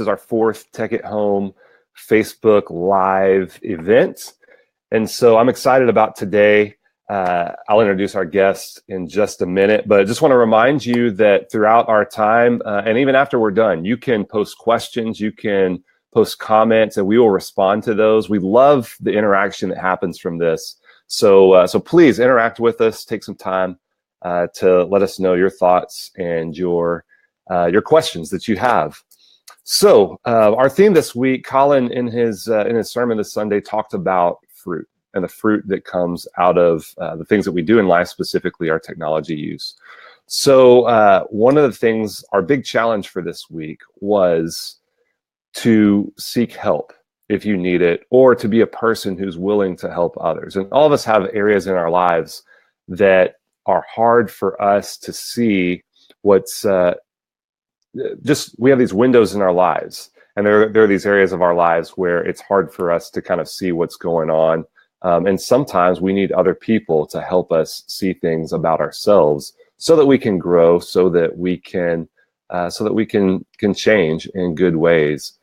is our fourth Tech at Home Facebook Live event. And so I'm excited about today. I'll introduce our guest in just a minute, but I just want to remind you that throughout our time, and even after we're done, you can post questions, you can post comments, and we will respond to those. We love the interaction that happens from this. So please interact with us, take some time to let us know your thoughts and your questions that you have. So our theme this week, Colin in his sermon this Sunday talked about fruit and the fruit that comes out of the things that we do in life, specifically our technology use. So one of the things, our big challenge for this week was to seek help if you need it, or to be a person who's willing to help others. And all of us have areas in our lives that are hard for us to see what's we have these windows in our lives. And there are these areas of our lives where it's hard for us to kind of see what's going on. And sometimes we need other people to help us see things about ourselves so that we can grow, so that we can change in good ways.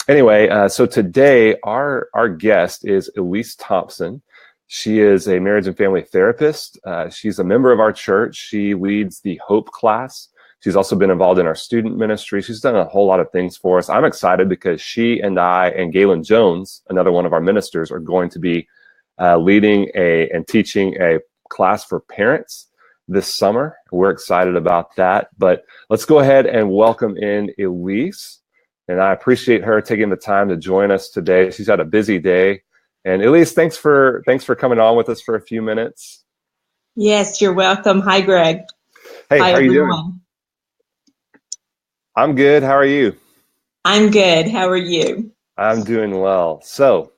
Anyway, so today our guest is Elie Thompson. She is a marriage and family therapist. She's a member of our church. She leads the Hope class. She's also been involved in our student ministry. She's done a whole lot of things for us. I'm excited because she and I and Galen Jones, another one of our ministers, are going to be leading and teaching a class for parents this summer. We're excited about that. But let's go ahead and welcome in Elise. And I appreciate her taking the time to join us today. She's had a busy day. And Elise, thanks for coming on with us for a few minutes. Yes, you're welcome. Hi, Greg. Hey, Hi, how are you everyone. doing? I'm good. How are you? I'm good. How are you? I'm doing well. So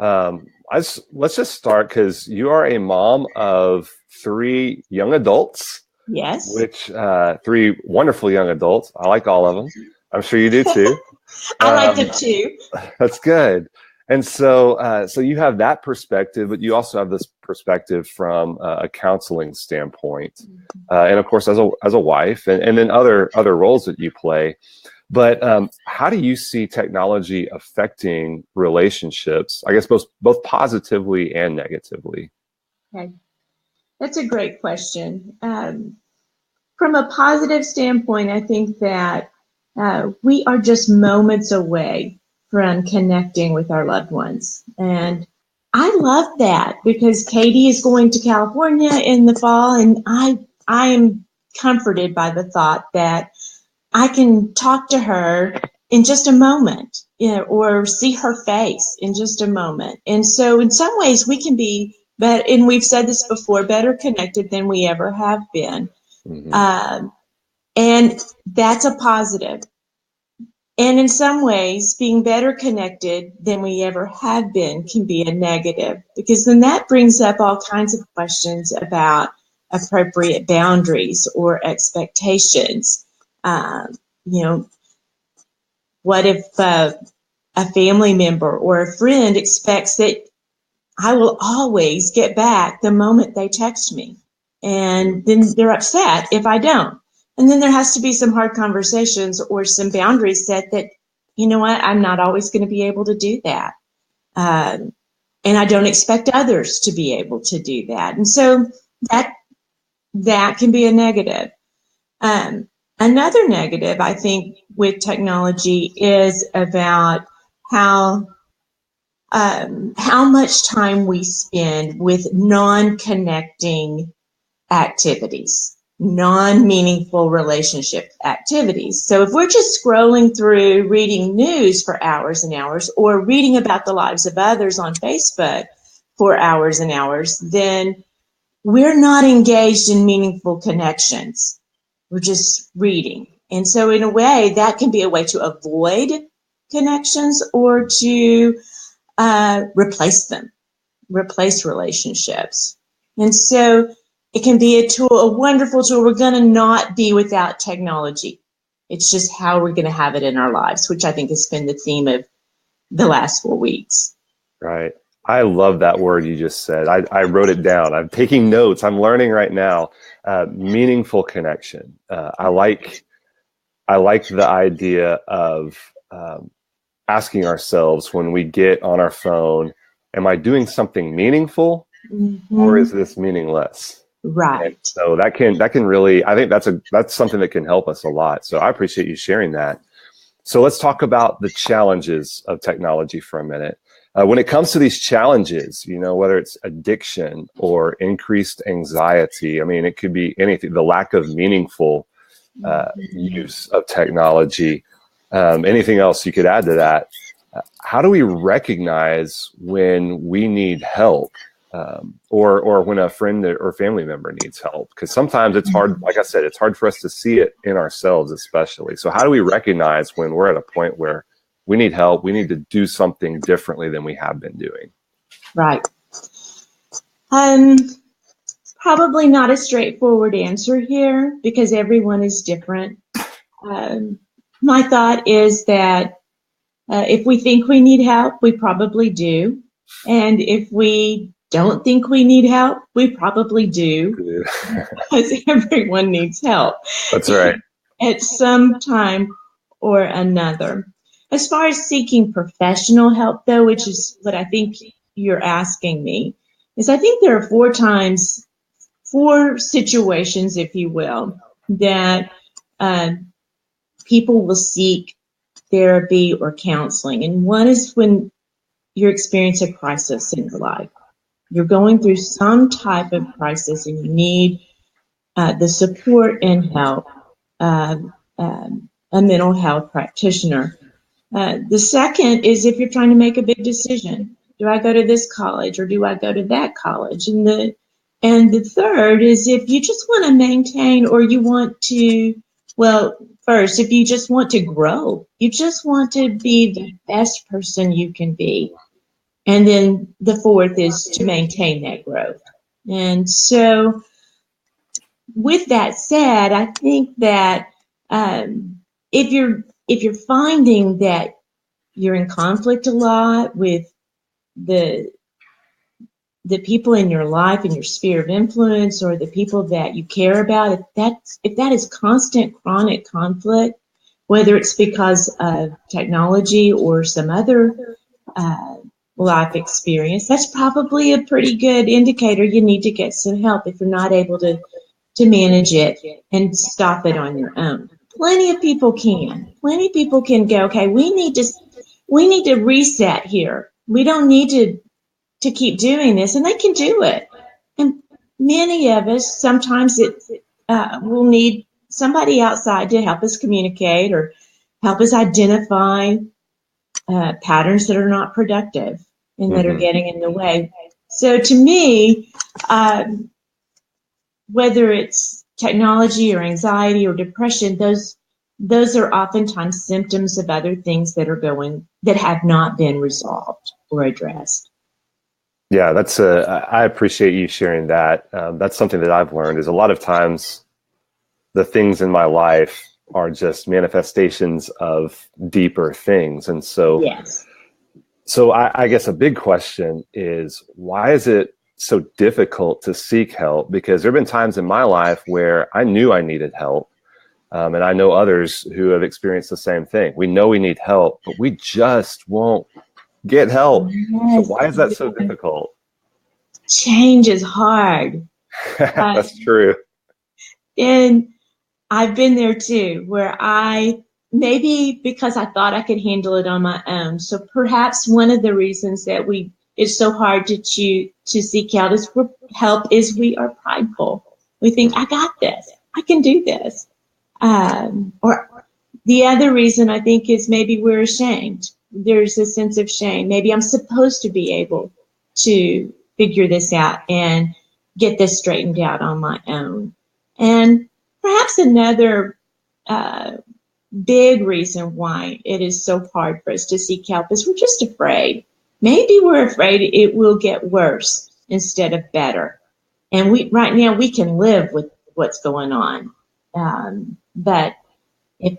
let's just start, because you are a mom of 3 young adults. Yes. Which 3 wonderful young adults. I like all of them. I'm sure you do too. I like them too. That's good. And so you have that perspective, but you also have this perspective from a counseling standpoint, and of course as a wife, and then other roles that you play. But how do you see technology affecting relationships? I guess both positively and negatively. Okay. That's a great question. From a positive standpoint, I think that we are just moments away from connecting with our loved ones. And I love that, because Katie is going to California in the fall, and I am comforted by the thought that I can talk to her in just a moment, or see her face in just a moment. And so in some ways we can be better, and we've said this before, better connected than we ever have been. Mm-hmm. And that's a positive. And in some ways, being better connected than we ever have been can be a negative, because then that brings up all kinds of questions about appropriate boundaries or expectations. What if a family member or a friend expects that I will always get back the moment they text me, and then they're upset if I don't? And then there has to be some hard conversations or some boundaries set that, you know what, I'm not always going to be able to do that. And I don't expect others to be able to do that. And so that can be a negative. Another negative, I think, with technology is about how much time we spend with non-connecting activities, non-meaningful relationship activities. So if we're just scrolling through reading news for hours and hours, or reading about the lives of others on Facebook for hours and hours, then we're not engaged in meaningful connections. We're just reading. And so in a way, that can be a way to avoid connections, or to replace relationships. And so it can be a tool, a wonderful tool. We're going to not be without technology. It's just how we're going to have it in our lives, which I think has been the theme of the last 4 weeks. Right. I love that word you just said. I wrote it down. I'm taking notes. I'm learning right now. Meaningful connection. I like the idea of asking ourselves when we get on our phone, am I doing something meaningful or is this meaningless? Right. And so that can really, I think that's something that can help us a lot. So I appreciate you sharing that. So let's talk about the challenges of technology for a minute. When it comes to these challenges, whether it's addiction or increased anxiety, I mean, it could be anything, the lack of meaningful use of technology, anything else you could add to that. How do we recognize when we need help, or when a friend or family member needs help? Because sometimes it's hard, like I said, it's hard for us to see it in ourselves, especially. So how do we recognize when we're at a point where we need help, we need to do something differently than we have been doing? Right. Probably not a straightforward answer here because everyone is different. My thought is that if we think we need help, we probably do. And if we don't think we need help, we probably do. Because everyone needs help. That's right. At some time or another. As far as seeking professional help, though, which is what I think you're asking me, is I think there are four situations, if you will, that people will seek therapy or counseling. And one is when you're experiencing a crisis in your life. You're going through some type of crisis and you need the support and help of a mental health practitioner. The second is if you're trying to make a big decision. Do I go to this college or do I go to that college? And the third is if you just want to maintain or you want to, well, first, if you just want to grow, you just want to be the best person you can be. And then the fourth is to maintain that growth. And so with that said, I think that if you're finding that you're in conflict a lot with the people in your life and your sphere of influence or the people that you care about, if that is constant chronic conflict, whether it's because of technology or some other life experience, that's probably a pretty good indicator you need to get some help if you're not able to manage it and stop it on your own. Plenty of people can. Plenty of people can go, okay, we need to reset here. We don't need to keep doing this, and they can do it. And many of us, sometimes we'll need somebody outside to help us communicate or help us identify patterns that are not productive and that are getting in the way. So to me, whether it's technology or anxiety or depression, those are oftentimes symptoms of other things that have not been resolved or addressed. Yeah, I appreciate you sharing that. That's something that I've learned is a lot of times the things in my life are just manifestations of deeper things. And so, yes. So I guess a big question is, why is it so difficult to seek help? Because there have been times in my life where I knew I needed help. And I know others who have experienced the same thing. We know we need help, but we just won't get help. Yes. So why is that so difficult? Change is hard. That's true. And I've been there too, where maybe because I thought I could handle it on my own. So perhaps one of the reasons that it's so hard to seek out help is we are prideful. We think, I got this. I can do this. Or the other reason I think is maybe we're ashamed. There's a sense of shame. Maybe I'm supposed to be able to figure this out and get this straightened out on my own. And perhaps another big reason why it is so hard for us to seek help is we're just afraid. Maybe we're afraid it will get worse instead of better. And right now we can live with what's going on. But if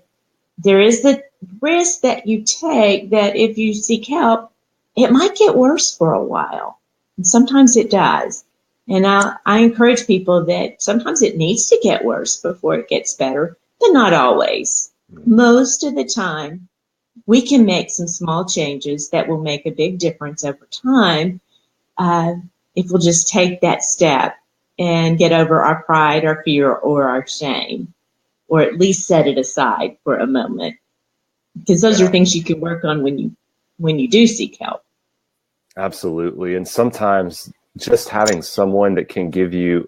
there is the risk that you take that if you seek help, it might get worse for a while. And sometimes it does. And I encourage people that sometimes it needs to get worse before it gets better, but not always. Most of the time, we can make some small changes that will make a big difference over time if we'll just take that step and get over our pride, our fear, or our shame, or at least set it aside for a moment, because those are things you can work on when you do seek help. Absolutely. And sometimes just having someone that can give you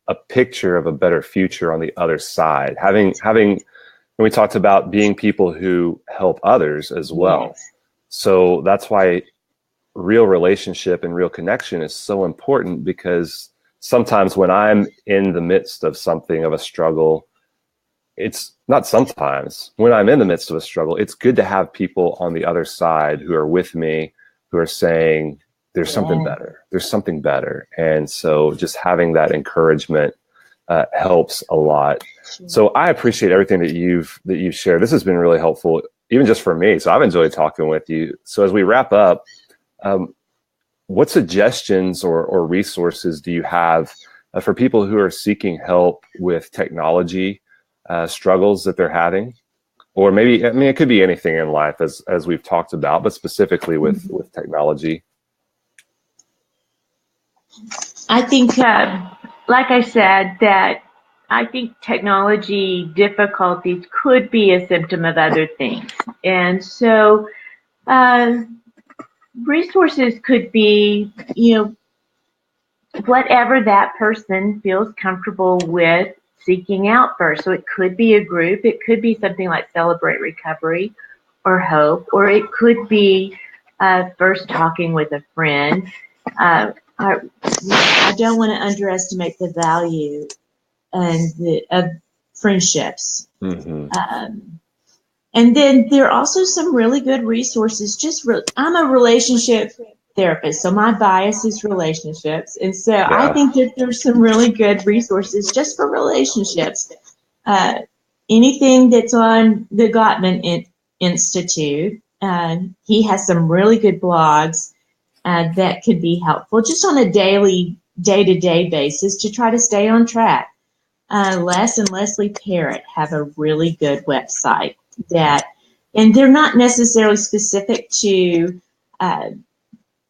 a picture of a better future on the other side, having and we talked about being people who help others as well. Yes. So that's why real relationship and real connection is so important, because sometimes when I'm in the midst of something, of a struggle, it's not sometimes, when I'm in the midst of a struggle, it's good to have people on the other side who are with me, who are saying, there's something better. There's something better. And so just having that encouragement helps a lot. Sure. So I appreciate everything that you've shared. This has been really helpful, even just for me. So I've enjoyed talking with you. So as we wrap up, what suggestions or resources do you have for people who are seeking help with technology struggles that they're having? Or maybe, I mean, it could be anything in life as we've talked about, but specifically with technology. I think, like I said, that I think technology difficulties could be a symptom of other things. And so resources could be, whatever that person feels comfortable with seeking out first. So it could be a group, it could be something like Celebrate Recovery or Hope, or it could be first talking with a friend. I don't want to underestimate the value of friendships. And then there are also some really good resources. I'm a relationship therapist, so my bias is relationships. And so I think that there's some really good resources just for relationships. Anything that's on the Gottman Institute, he has some really good blogs that could be helpful just on a day-to-day basis to try to stay on track. Les and Leslie Parrott have a really good website and they're not necessarily specific to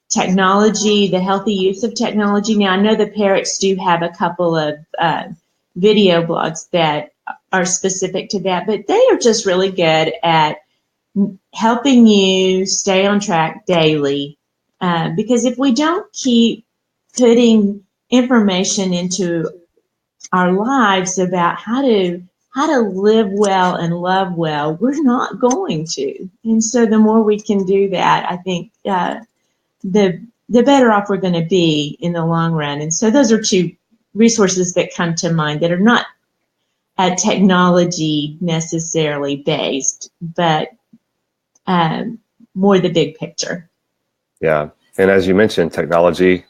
technology, the healthy use of technology. Now, I know the Parrots do have a couple of video blogs that are specific to that, but they are just really good at helping you stay on track daily. Because if we don't keep putting information into our lives about how to live well and love well, we're not going to. And so the more we can do that, I think the better off we're going to be in the long run. And so those are two resources that come to mind that are not technology necessarily based, but more the big picture. Yeah. And as you mentioned, technology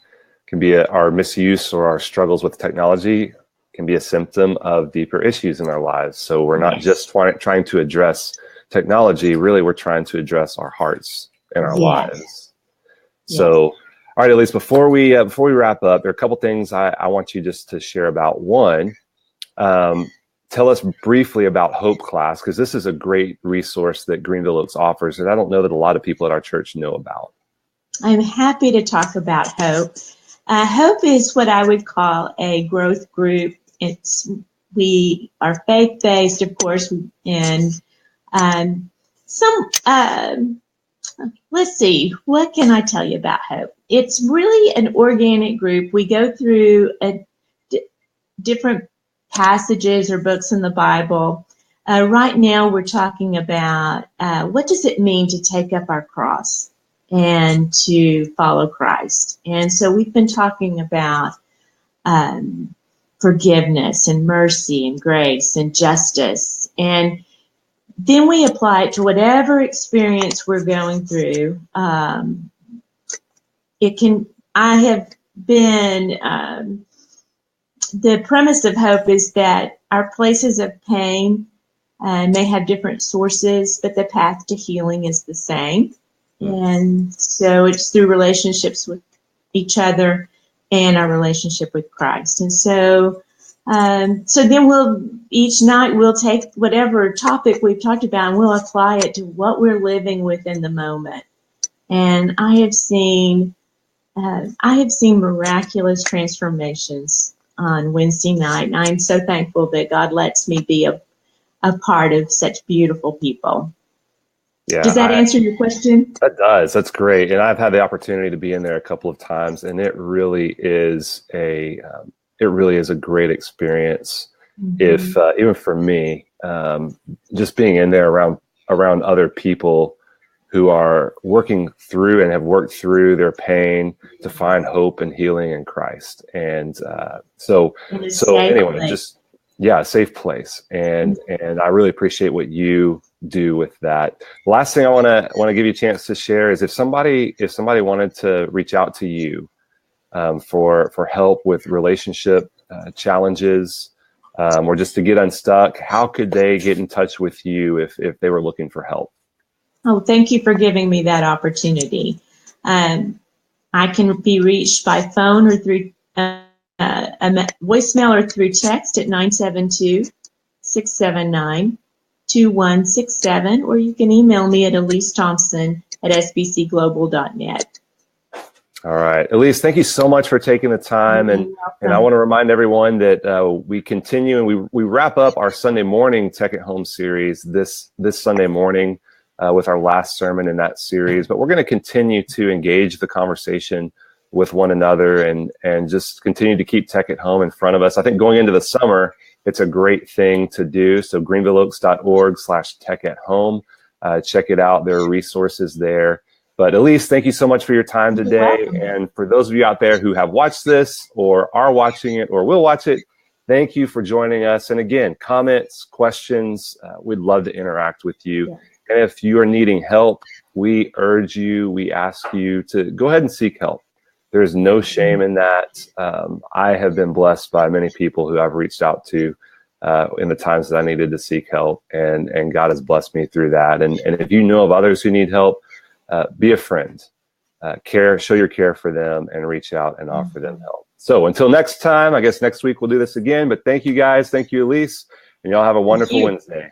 can be our misuse or our struggles with technology can be a symptom of deeper issues in our lives. So we're not just trying to address technology. Really, we're trying to address our hearts and our lives. So, all right, Elise, before we wrap up, there are a couple things I want you just to share about. One, tell us briefly about Hope Class, because this is a great resource that Greenville Oaks offers, and I don't know that a lot of people at our church know about. I'm happy to talk about Hope. Hope is what I would call a growth group. We are faith-based, of course, and let's see, what can I tell you about Hope? It's really an organic group. We go through different passages or books in the Bible. Right now, we're talking about what does it mean to take up our cross and to follow Christ. And so we've been talking about forgiveness and mercy and grace and justice. And then we apply it to whatever experience we're going through. I have been, the premise of Hope is that our places of pain may have different sources, but the path to healing is the same. And so it's through relationships with each other and our relationship with Christ. And so So then each night we'll take whatever topic we've talked about and we'll apply it to what we're living with in the moment. And I have seen miraculous transformations on Wednesday night, and I'm so thankful that God lets me be a part of such beautiful people. Yeah, does that answer your question? That does. That's great. And I've had the opportunity to be in there a couple of times, and it really is a great experience. If even for me, just being in there around other people who are working through and have worked through their pain to find hope and healing in Christ. And so anyway, just a safe place. And I really appreciate what you do with that. Last thing I want to give you a chance to share is if somebody wanted to reach out to you for help with relationship challenges, or just to get unstuck, how could they get in touch with you if they were looking for help? Oh, thank you for giving me that opportunity. I can be reached by phone or through a voicemail or through text at 972-679-2167, or you can email me at Elise Thompson at sbcglobal.net. All right. Elise, thank you so much for taking the time. And I want to remind everyone that we continue and we wrap up our Sunday morning Tech at Home series this Sunday morning with our last sermon in that series. But we're going to continue to engage the conversation with one another and just continue to keep Tech at Home in front of us. I think going into the summer, it's a great thing to do. So greenvilleoaks.org/tech-at-home. Check it out. There are resources there. But Elise, thank you so much for your time today. And for those of you out there who have watched this or are watching it or will watch it, thank you for joining us. And again, comments, questions, we'd love to interact with you. Yeah. And if you are needing help, we urge you, we ask you to go ahead and seek help. There's no shame in that. I have been blessed by many people who I've reached out to in the times that I needed to seek help, and God has blessed me through that. And if you know of others who need help, be a friend, show your care for them, and reach out and offer them help. So until next time, I guess next week we'll do this again. But thank you guys. Thank you, Elise. And y'all have a wonderful Wednesday.